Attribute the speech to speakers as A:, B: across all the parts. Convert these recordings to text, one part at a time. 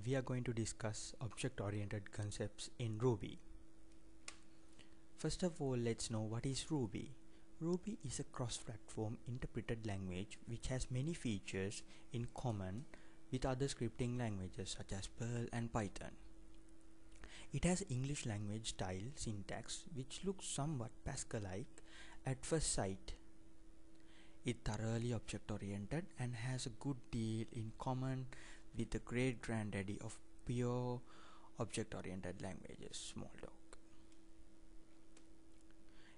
A: We are going to discuss object-oriented concepts in Ruby. First of all, let's know what is Ruby. Ruby is a cross-platform interpreted language which has many features in common with other scripting languages such as Perl and Python. It has English language style syntax which looks somewhat Pascal-like at first sight. It's thoroughly object-oriented and has a good deal in common with the great granddaddy of pure object-oriented languages, Smalltalk.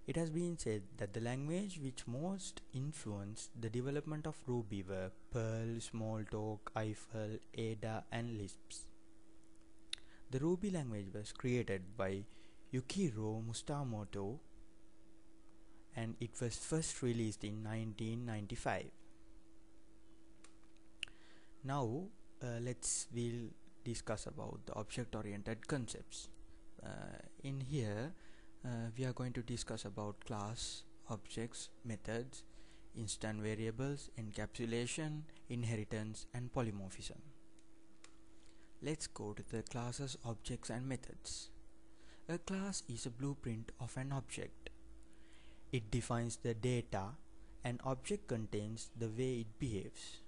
A: It has been said that the language which most influenced the development of Ruby were Perl, Smalltalk, Eiffel, Ada and Lisp. The Ruby language was created by Yukiro Mustamoto and it was first released in 1995. Now we'll discuss about the object-oriented concepts. In here we are going to discuss about class, objects, methods, instant variables, encapsulation, inheritance and polymorphism. Let's go to the classes, objects and methods. A class is a blueprint of an object. It defines the data. An object contains the way it behaves.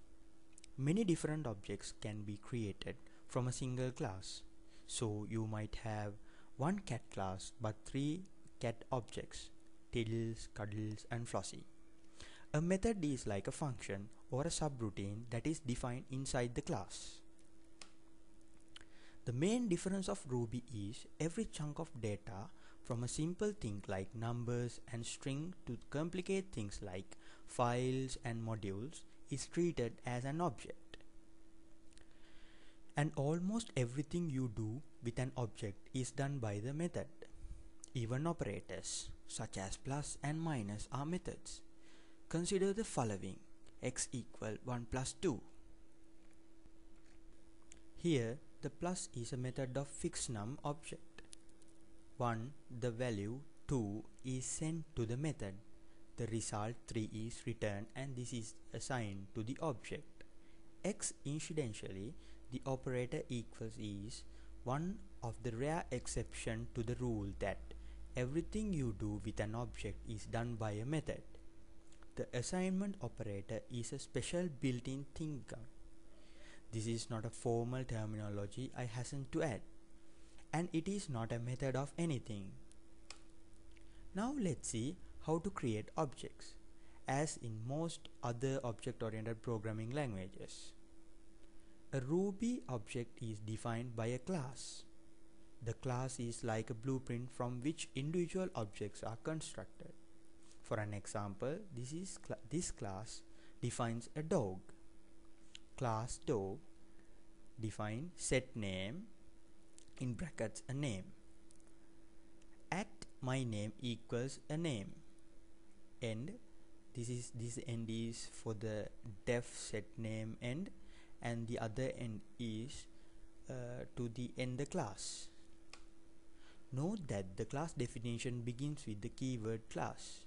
A: Many different objects can be created from a single class. So you might have one cat class but 3 cat objects, Tiddles, Cuddles and Flossie. A method is like a function or a subroutine that is defined inside the class. The main difference of Ruby is every chunk of data from a simple thing like numbers and string to complicate things like files and modules is treated as an object. And almost everything you do with an object is done by the method. Even operators such as plus and minus are methods. Consider the following: x equal 1 plus 2. Here the plus is a method of fixed num object. 1, the value 2 is sent to the method. The result 3 is returned and this is assigned to the object. X incidentally, the operator equals is one of the rare exception to the rule that everything you do with an object is done by a method. The assignment operator is a special built-in thing. This is not a formal terminology I hasten to add, and it is not a method of anything. Now let's see how to create objects, as in most other object-oriented programming languages. A Ruby object is defined by a class. The class is like a blueprint from which individual objects are constructed. For an example, this class defines a dog. Class dog define set name in brackets a name. At my name equals a name. End, this end is for the def set name end, and the other end is to the end the class. Note that the class definition begins with the keyword class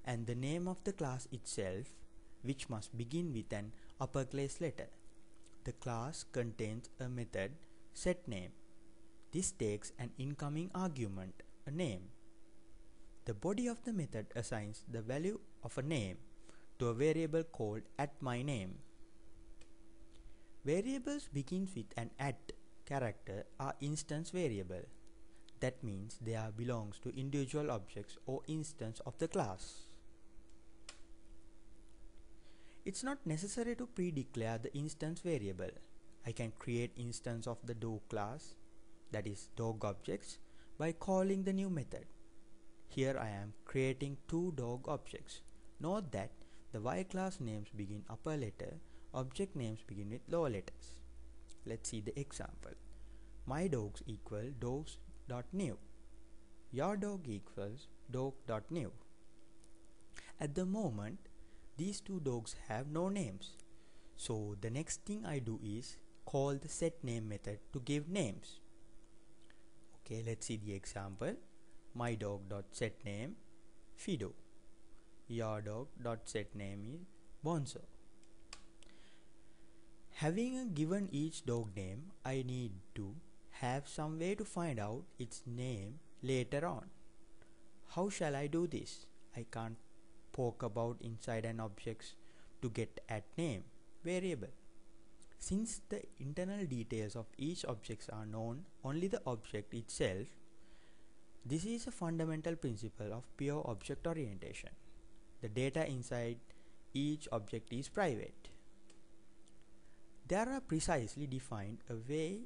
A: and the name of the class itself, which must begin with an uppercase letter. The class contains a method setName. This takes an incoming argument, a name. The body of the method assigns the value of a name to a variable called @myName. Variables begins with an character are instance variable. That means they are belongs to individual objects or instance of the class. It's not necessary to pre-declare the instance variable. I can create instance of the dog class, that is dog objects, by calling the new method. Here I am creating 2 dog objects. Note that the Y class names begin upper letter, object names begin with lower letters. Let's see the example. My dogs equal dogs.new. Your dog equals dog.new. At the moment, these 2 dogs have no names. So the next thing I do is call the setName method to give names. Okay, let's see the example. My dog.setName Fido. Your dog.setName is Bonzo. Having a given each dog name, I need to have some way to find out its name later on. How shall I do this? I can't poke about inside an object to get at name variable. Since the internal details of each object are known only the object itself, this is a fundamental principle of pure object orientation. The data inside each object is private. There are precisely defined ways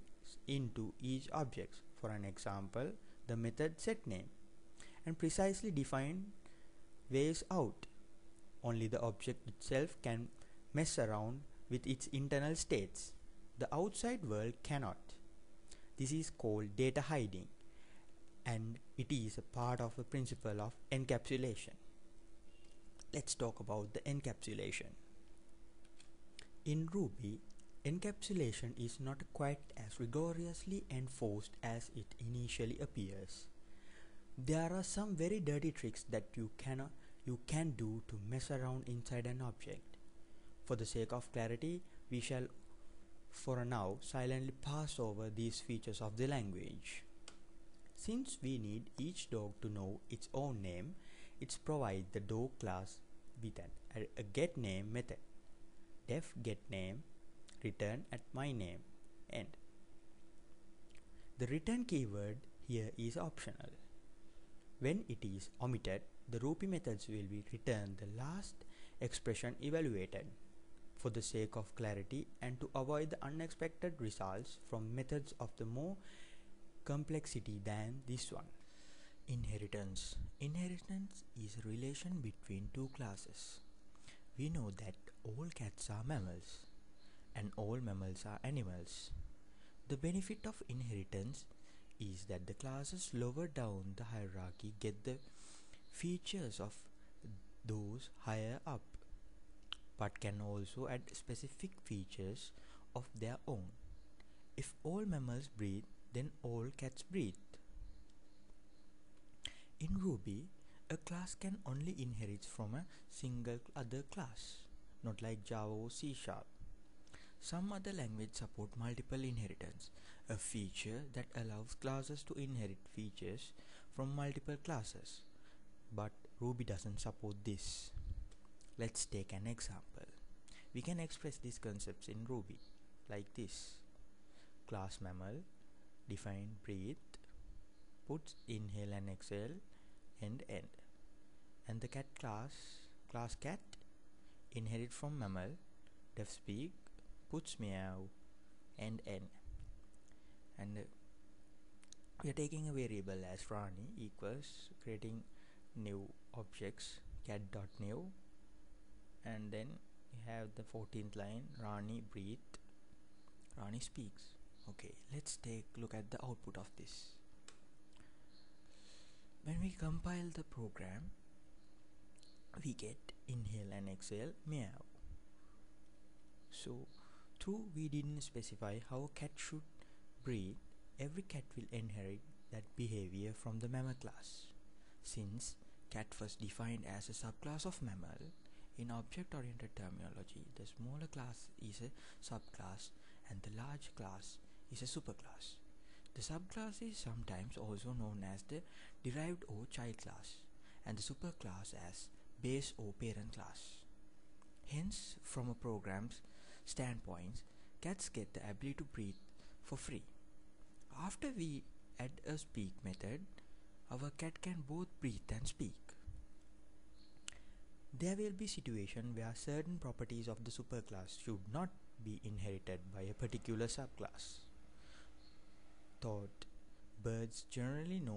A: into each object. For an example, the method setName, and precisely defined ways out. Only the object itself can mess around with its internal states. The outside world cannot. This is called data hiding, and it is a part of the principle of encapsulation. Let's talk about the encapsulation. In Ruby, encapsulation is not quite as rigorously enforced as it initially appears. There are some very dirty tricks that you can do to mess around inside an object. For the sake of clarity, we shall for now silently pass over these features of the language. Since we need each dog to know its own name, it's provide the dog class with a getName method. Def getName return at my name end. The return keyword here is optional. When it is omitted, the Ruby methods will be return the last expression evaluated. For the sake of clarity and to avoid the unexpected results from methods of the more complexity than this one. Inheritance. Inheritance is a relation between two classes. We know that all cats are mammals and all mammals are animals. The benefit of inheritance is that the classes lower down the hierarchy get the features of those higher up, but can also add specific features of their own. If all mammals breathe, then all cats breathe. In Ruby, a class can only inherit from a single other class, not like Java or C#. Some other languages support multiple inheritance, a feature that allows classes to inherit features from multiple classes, but Ruby doesn't support this. Let's take an example. We can express these concepts in Ruby like this. Class mammal, define breathe, puts inhale and exhale, end. And the cat class cat, inherit from mammal, def speak, puts meow, end. And we are taking a variable as Rani equals creating new objects cat.new, and then we have the 14th line, Rani breathe, Rani speaks. Okay, let's take a look at the output of this. When we compile the program, we get inhale and exhale meow. So though we didn't specify how a cat should breathe, every cat will inherit that behavior from the mammal class. Since cat was defined as a subclass of mammal, in object-oriented terminology, the smaller class is a subclass and the large class is a superclass. The subclass is sometimes also known as the derived or child class, and the superclass as base or parent class. Hence, from a program's standpoint, cats get the ability to breathe for free. After we add a speak method, our cat can both breathe and speak. There will be situations where certain properties of the superclass should not be inherited by a particular subclass. Thought birds generally know